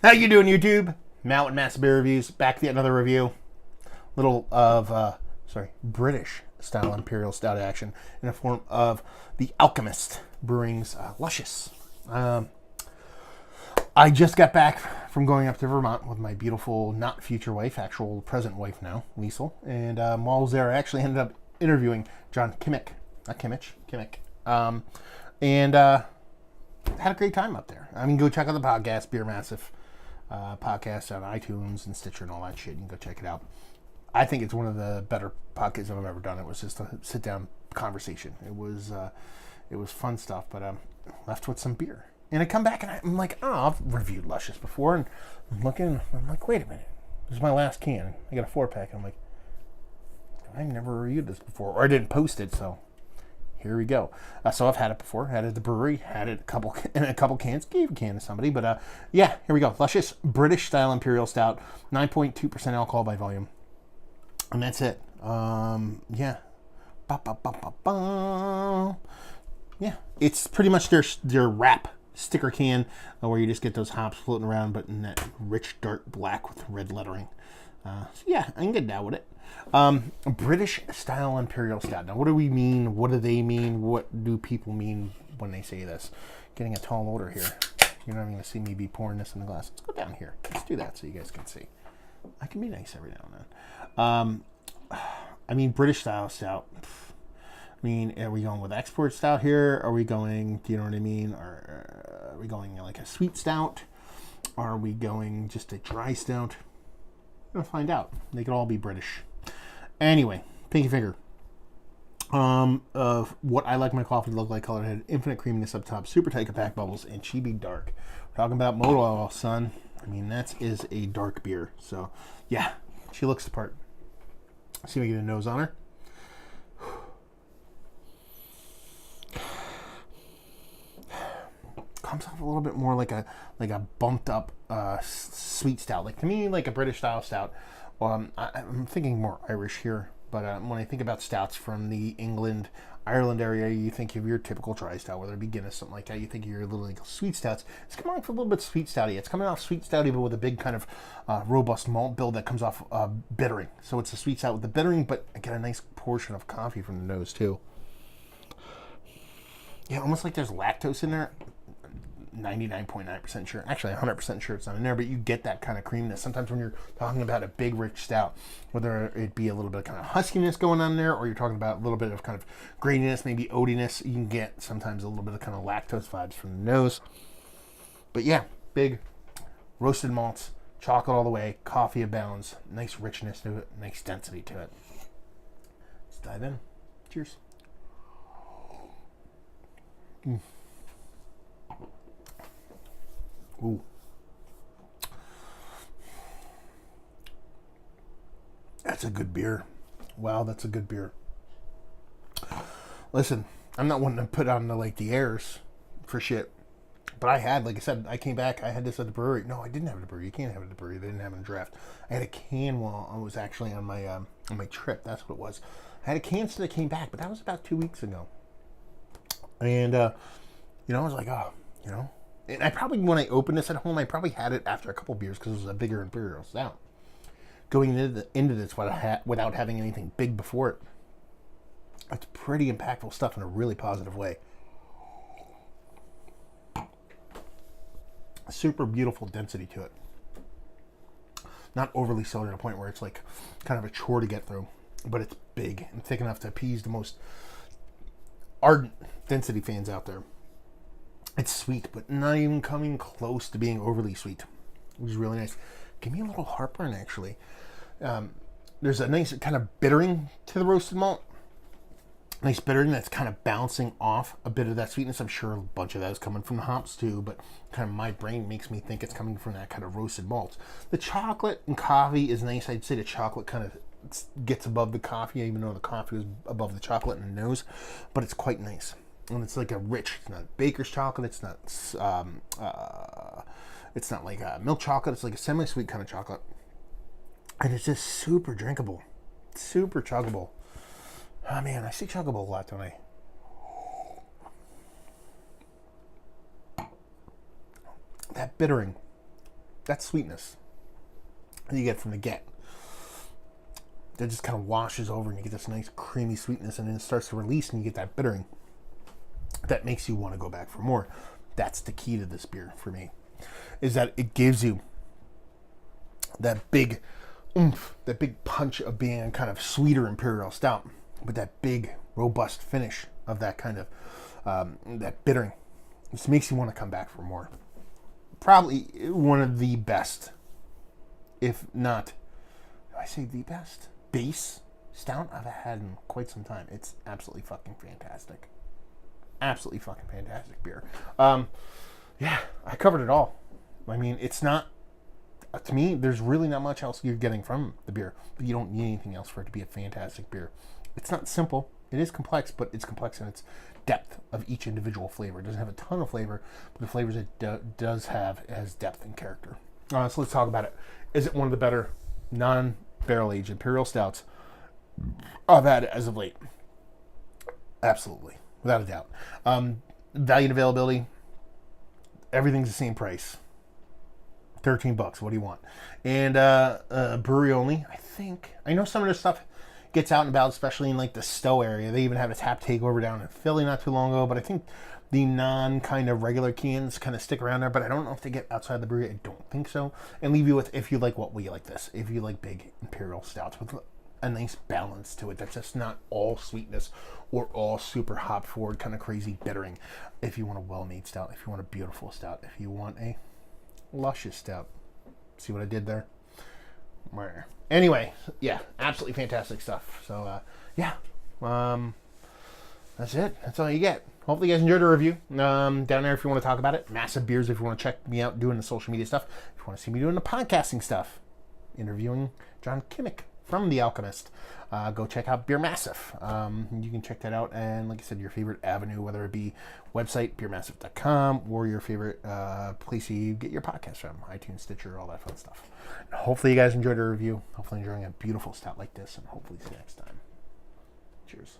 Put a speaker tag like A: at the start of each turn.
A: How you doing, YouTube? Matt with Massive Beer Reviews, back with another review. Little of, British style Imperial Stout action in the form of the Alchemist Brewing's Lucious. I just got back from going up to Vermont with my beautiful, not future wife, actual present wife now, Liesel. And while I was there, I actually ended up interviewing John Kimmick. Not Kimmich, Kimmick. And had a great time up there. I mean, go check out the podcast, Beer Massive podcast on iTunes and Stitcher and all that shit. You can go check it out. I think it's one of the better podcasts I've ever done. It was just a sit-down conversation. It was fun stuff, but left with some beer. And I come back and I'm like, oh, I've reviewed Lucious before, and I'm looking, I'm like, wait a minute, this is my last can. I got a 4-pack, and I'm like, I've never reviewed this before, or I didn't post it, so here we go. So I've had it before, had it at the brewery, had it in a couple cans, gave a can to somebody, but yeah, here we go. Lucious British style Imperial Stout, 9.2% alcohol by volume, and that's it. Yeah. Yeah, it's pretty much their wrap sticker can where you just get those hops floating around, but in that rich dark black with red lettering. So yeah, I can get down with it. British style Imperial Stout. Now, what do we mean? What do they mean? What do people mean when they say this? Getting a tall order here. You're not even going to see me be pouring this in the glass. Let's go down here. Let's do that so you guys can see. I can be nice every now and then. I mean, British style stout. I mean, are we going with export stout here? Are we going, do you know what I mean? Or are we going like a sweet stout? Are we going just a dry stout? We're going to find out. They could all be British. Anyway, pinky finger. Of what I like my coffee to look like, color head, infinite creaminess up top, super tight compact bubbles, and chibi dark. We're talking about motor oil, son. I mean, that is a dark beer. So, yeah, she looks the part. See if we get a nose on her. Comes off a little bit more like a bumped up sweet stout. Like, to me, like a British style stout. I'm thinking more Irish here, but when I think about stouts from the England, Ireland area, you think of your typical dry stout, whether it be Guinness, something like that. You think of your little like, sweet stouts. It's coming off a little bit sweet stouty. It's coming off sweet stouty, but with a big kind of robust malt build that comes off bittering. So it's a sweet stout with the bittering, but I get a nice portion of coffee from the nose too. Yeah, almost like there's lactose in there. 99.9% sure, actually 100% sure it's not in there, but you get that kind of creaminess. Sometimes when you're talking about a big rich stout, whether it be a little bit of kind of huskiness going on there, or you're talking about a little bit of kind of graininess, maybe oatiness, you can get sometimes a little bit of kind of lactose vibes from the nose. But yeah, big roasted malts, chocolate all the way, coffee abounds, nice richness to it, nice density to it. Let's dive in. Cheers. Ooh. That's a good beer. Wow, that's a good beer. Listen, I'm not one to put on the airs for shit. But I had, like I said, I came back, I had this at the brewery. No, I didn't have it at the brewery. You can't have it at the brewery. They didn't have it in draft. I had a can while I was actually on my trip. That's what it was. I had a can so that came back, but that was about 2 weeks ago. And I was like, oh, and I probably, when I opened this at home, I probably had it after a couple beers because it was a bigger Imperial Stout. Going into this without having anything big before it. It's pretty impactful stuff in a really positive way. Super beautiful density to it. Not overly so to the point where it's like kind of a chore to get through, but it's big and thick enough to appease the most ardent density fans out there. It's sweet, but not even coming close to being overly sweet, which is really nice. Give me a little heartburn, actually. There's a nice kind of bittering to the roasted malt. Nice bittering that's kind of bouncing off a bit of that sweetness. I'm sure a bunch of that is coming from the hops too, but kind of my brain makes me think it's coming from that kind of roasted malt. The chocolate and coffee is nice. I'd say the chocolate kind of gets above the coffee, even though the coffee is above the chocolate in the nose, but it's quite nice. And it's like a rich, it's not baker's chocolate, it's not like milk chocolate, it's like a semi-sweet kind of chocolate. And it's just super drinkable, super chuggable. Oh man, I say chuggable a lot, don't I? That bittering That sweetness that you get from the get, that just kind of washes over and you get this nice creamy sweetness, and then it starts to release and you get that bittering that makes you want to go back for more. That's the key to this beer for me, is that it gives you that big oomph, that big punch of being a kind of sweeter Imperial Stout, but that big robust finish of that kind of that bittering. This makes you want to come back for more. Probably one of the best, if not, do I say the best, base stout I've had in quite some time. It's absolutely fucking fantastic. Absolutely fucking fantastic beer. Yeah, I covered it all. I mean, it's not, to me, there's really not much else you're getting from the beer, but you don't need anything else for it to be a fantastic beer. It's not simple. It is complex, but it's complex in its depth of each individual flavor. It doesn't have a ton of flavor, but the flavors it does have has depth and character. So let's talk about it. Is it one of the better non-barrel aged Imperial Stouts I've had as of late? Absolutely, without a doubt. Value and availability, everything's the same price. $13. What do you want? And brewery only, I think. I know some of this stuff gets out and about, especially in like the Stowe area. They even had a tap takeover down in Philly not too long ago, but I think the non kind of regular cans kind of stick around there, but I don't know if they get outside the brewery. I don't think so. And leave you with, if you like what we like this, if you like big Imperial Stouts with a nice balance to it, that's just not all sweetness or all super hop forward kind of crazy bittering. If you want a well-made stout, if you want a beautiful stout, if you want a luscious stout. See what I did there? Anyway, yeah, absolutely fantastic stuff. So, yeah, that's it. That's all you get. Hopefully you guys enjoyed the review. Down there if you want to talk about it. Massive Beers if you want to check me out doing the social media stuff. If you want to see me doing the podcasting stuff. Interviewing John Kimmick from The Alchemist. Go check out Beer Massive. You can check that out, and like I said, your favorite avenue, whether it be website, beermassive.com, or your favorite place you get your podcast from, iTunes, Stitcher, all that fun stuff. And hopefully you guys enjoyed the review. Hopefully enjoying a beautiful stout like this, and hopefully see you next time. Cheers.